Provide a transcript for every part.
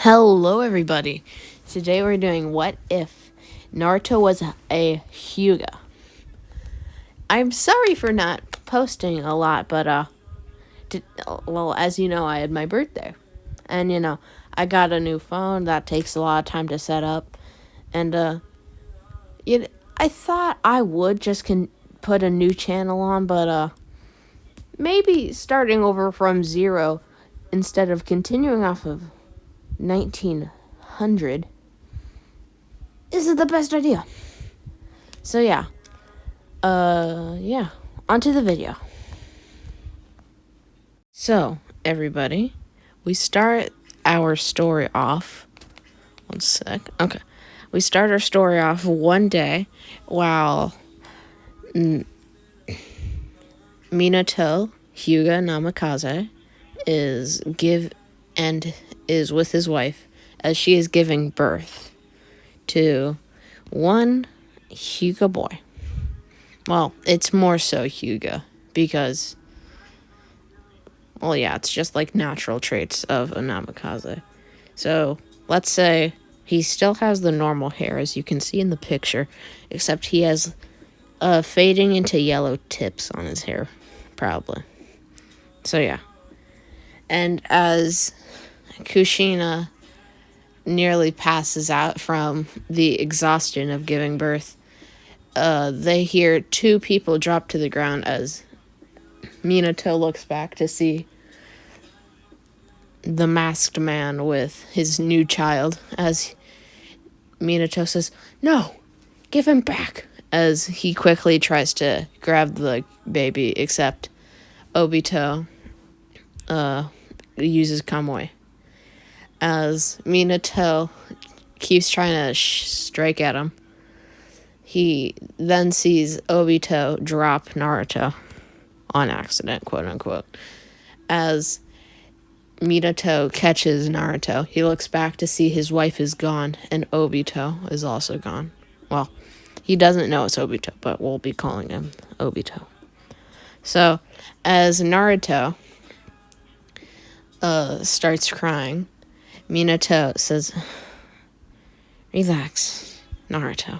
Hello, everybody. Today we're doing What If Naruto was a Hyuga. I'm sorry for not posting a lot, but, as you know, I had my birthday. And, I got a new phone that takes a lot of time to set up. And, I thought I would just put a new channel on, but, maybe starting over from zero instead of continuing off of 1900 isn't the best idea. So yeah, onto the video. So everybody, we start our story off. One sec. Okay, we start our story off one day while Minato Hyuga Namikaze is with his wife as she is giving birth to one Hyuga boy. Well, it's more so Hyuga because, it's just like natural traits of a Namikaze. So let's say he still has the normal hair, as you can see in the picture, except he has fading into yellow tips on his hair, probably. So yeah. And as Kushina nearly passes out from the exhaustion of giving birth, they hear two people drop to the ground as Minato looks back to see the masked man with his new child, as Minato says, "No, give him back," as he quickly tries to grab the baby, except Obito uses Kamui. As Minato keeps trying to strike at him, he then sees Obito drop Naruto on accident, quote unquote. As Minato catches Naruto, he looks back to see his wife is gone and Obito is also gone. Well, he doesn't know it's Obito, but we'll be calling him Obito. So, as Naruto starts crying, Minato says, "Relax, Naruto.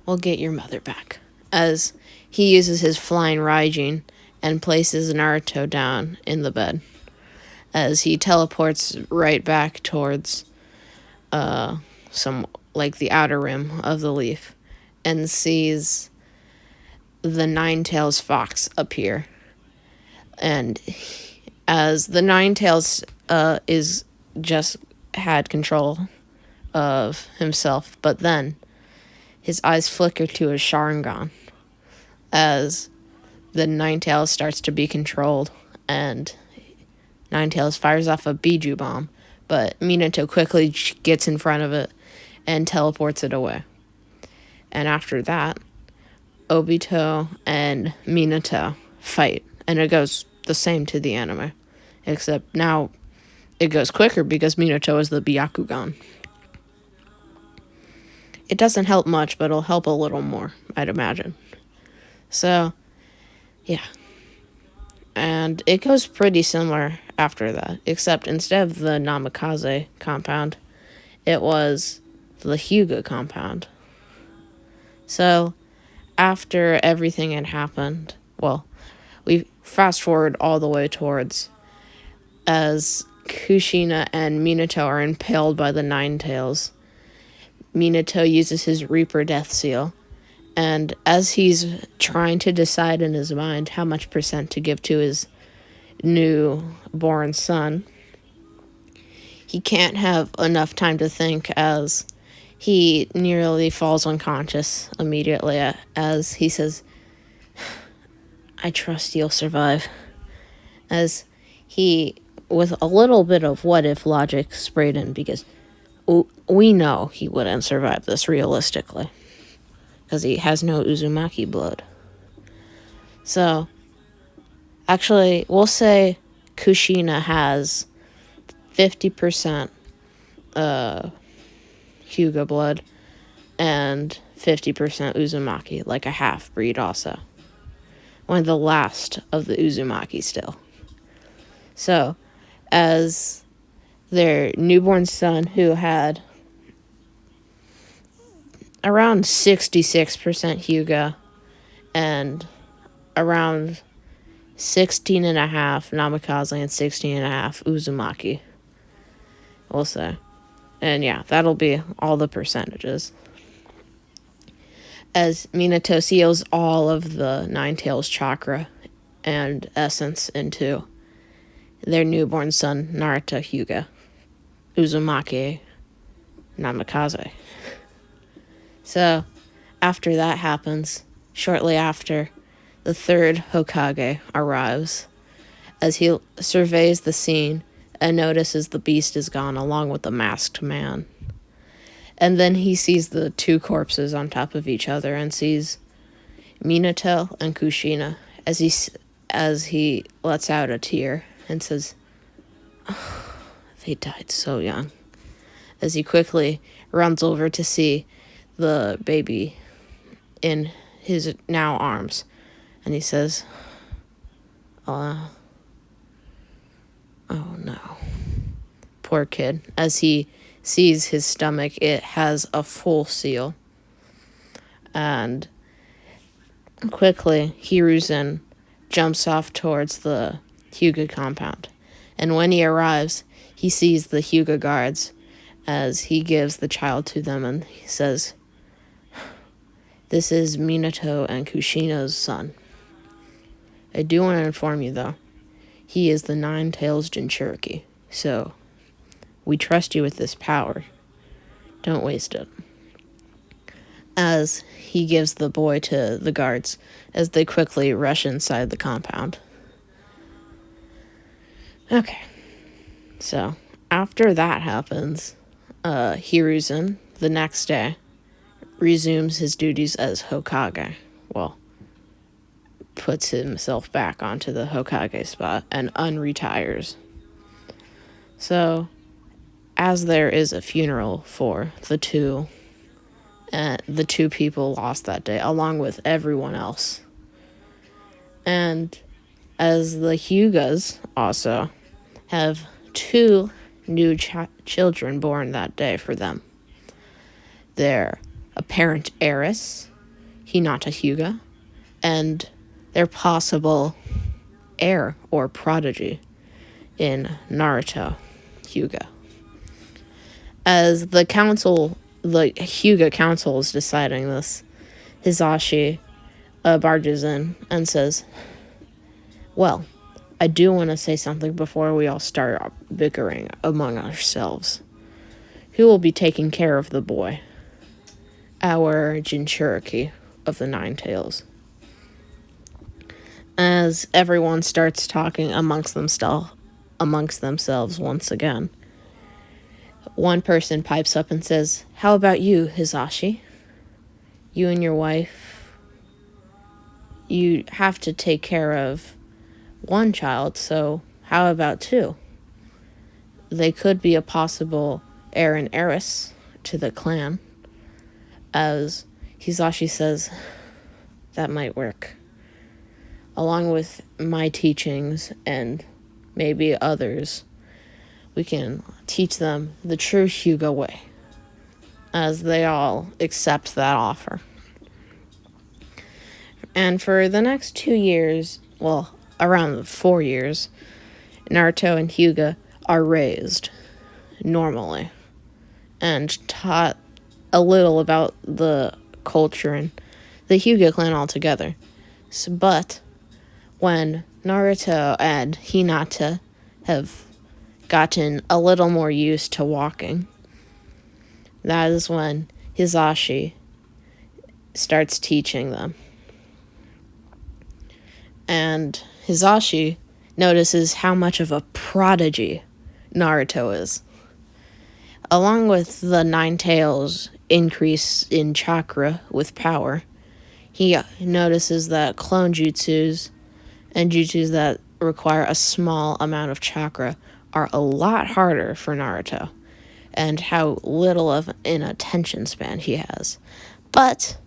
We'll get your mother back," as he uses his flying Raijin and places Naruto down in the bed, as he teleports right back towards the outer rim of the leaf and sees the Nine-Tails fox appear. And as the Nine-Tails is just had control of himself, but then his eyes flicker to a Sharingan as the Nine-Tails starts to be controlled, and Nine-Tails fires off a Biju bomb, but Minato quickly gets in front of it and teleports it away. And after that, Obito and Minato fight, and it goes the same to the anime, except now it goes quicker because Minato is the Byakugan. It doesn't help much, but it'll help a little more, I'd imagine. So, yeah. And it goes pretty similar after that, except instead of the Namikaze compound, it was the Hyuga compound. So, after everything had happened, we fast forward all the way towards as Kushina and Minato are impaled by the Nine-Tails. Minato uses his Reaper Death Seal, and as he's trying to decide in his mind how much percent to give to his newborn son, he can't have enough time to think as he nearly falls unconscious immediately as he says, "I trust you'll survive," as he, with a little bit of what-if logic sprayed in, because we know he wouldn't survive this realistically, because he has no Uzumaki blood. So, actually, we'll say Kushina has 50% Hyuga blood and 50% Uzumaki, like a half-breed also. One of the last of the Uzumaki still. So, as their newborn son, who had around 66% Hyuga and around 16 and a half Namikaze and 16 and a half Uzumaki, we'll say. And yeah, that'll be all the percentages. As Minato seals all of the Nine Tails chakra and essence into their newborn son, Naruto Hyuga, Uzumaki, Namikaze. So, after that happens, shortly after, the third Hokage arrives. As he surveys the scene and notices the beast is gone along with the masked man. And then he sees the two corpses on top of each other and sees Minato and Kushina as he lets out a tear and says, oh, they died so young. As he quickly runs over to see the baby in his now arms. And he says, oh no. Poor kid. As he sees his stomach, it has a full seal. And quickly, Hiruzen jumps off towards the Hyuga compound. And when he arrives, he sees the Hyuga guards as he gives the child to them and he says, this is Minato and Kushina's son. I do want to inform you, though, he is the Nine Tails Jinchuriki, so we trust you with this power. Don't waste it. As he gives the boy to the guards as they quickly rush inside the compound. Okay, so after that happens, Hiruzen, the next day, resumes his duties as Hokage. Well, puts himself back onto the Hokage spot and unretires. So, as there is a funeral for the two people lost that day, along with everyone else. And as the Hyugas also have two new children born that day for them. Their apparent heiress, Hinata Hyuga, and their possible heir or prodigy in Naruto Hyuga. As the Hyuga council is deciding this, Hisashi barges in and says, well, I do want to say something before we all start bickering among ourselves. Who will be taking care of the boy? Our Jinchuriki of the Nine Tails. As everyone starts talking amongst themselves once again, one person pipes up and says, how about you, Hisashi? You and your wife, you have to take care of one child, so how about two? They could be a possible heir and heiress to the clan. As Hisashi says, that might work. Along with my teachings and maybe others, we can teach them the true Hyuga way, as they all accept that offer. And for the next 2 years, well, around 4 years, Naruto and Hyuga are raised normally and taught a little about the culture and the Hyuga clan altogether. But when Naruto and Hinata have gotten a little more used to walking, that is when Hisashi starts teaching them. And Hisashi notices how much of a prodigy Naruto is. Along with the Nine Tails increase in chakra with power, he notices that clone jutsus and jutsus that require a small amount of chakra are a lot harder for Naruto, and how little of an attention span he has. But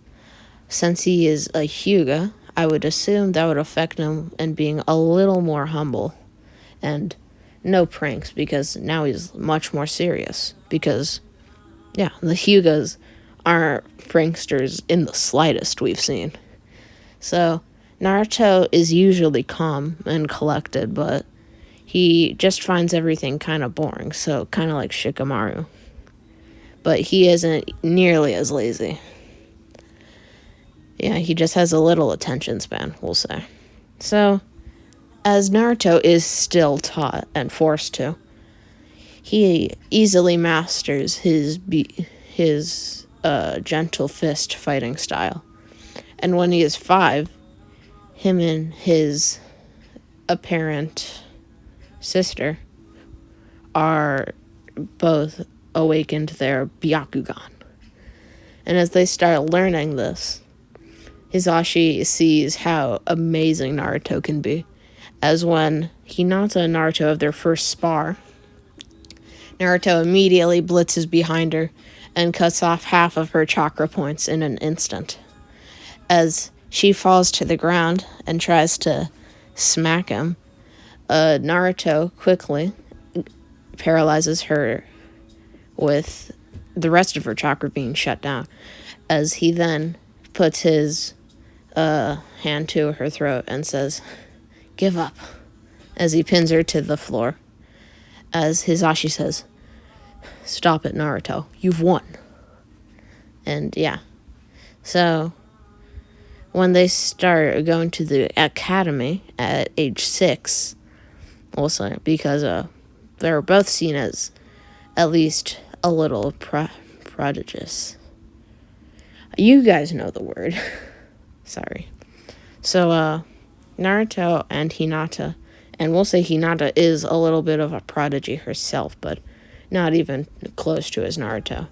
since he is a Hyuga, I would assume that would affect him in being a little more humble and no pranks because now he's much more serious. Because, yeah, the Hyugas aren't pranksters in the slightest we've seen. So, Naruto is usually calm and collected, but he just finds everything kind of boring, so kind of like Shikamaru. But he isn't nearly as lazy. Yeah, he just has a little attention span, we'll say. So, as Naruto is still taught and forced to, he easily masters his gentle fist fighting style. And when he is 5, him and his apparent sister are both awakened their Byakugan. And as they start learning this, Hisashi sees how amazing Naruto can be. As when Hinata and Naruto have their first spar, Naruto immediately blitzes behind her and cuts off half of her chakra points in an instant. As she falls to the ground and tries to smack him, Naruto quickly paralyzes her with the rest of her chakra being shut down, as he then puts his hand to her throat and says, "Give up," as he pins her to the floor. As Hisashi says, "Stop it, Naruto. You've won." And yeah. So, when they start going to the academy at age 6, also because they were both seen as at least a little prodigious. You guys know the word. Sorry. So, Naruto and Hinata, and we'll say Hinata is a little bit of a prodigy herself, but not even close to as Naruto.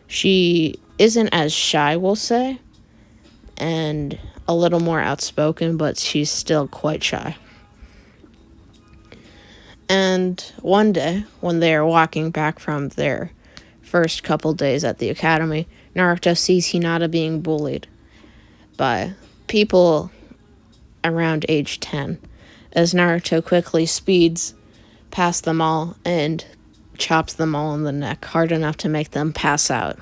She isn't as shy, we'll say, and a little more outspoken, but she's still quite shy. And one day, when they are walking back from their first couple days at the academy, Naruto sees Hinata being bullied by people around age 10, as Naruto quickly speeds past them all and chops them all in the neck hard enough to make them pass out.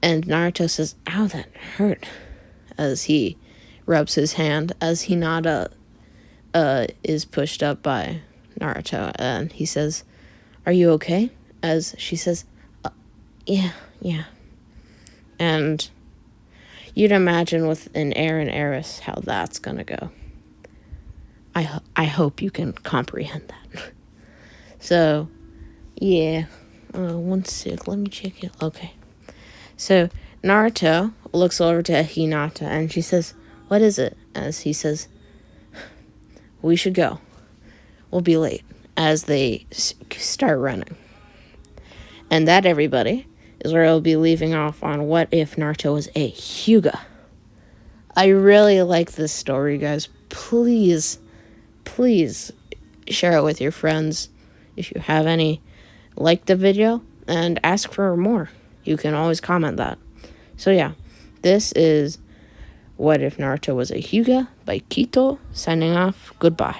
And Naruto says, "Ow, that hurt," as he rubs his hand, as Hinata is pushed up by Naruto, and he says, "Are you okay?" As she says, yeah. And you'd imagine with an heir and heiress how that's gonna go. I hope you can comprehend that. So, yeah. 1 sec, let me check it. Okay. So, Naruto looks over to Hinata, and she says, "What is it?" As he says, "We should go. We'll be late," as they start running. And that, everybody, is where I'll be leaving off on What If Naruto Was a Hyuga. I really like this story, guys. Please share it with your friends if you have any. Like the video and ask for more. You can always comment that. So yeah, this is What If Naruto Was a Hyuga by Kito, signing off. Goodbye.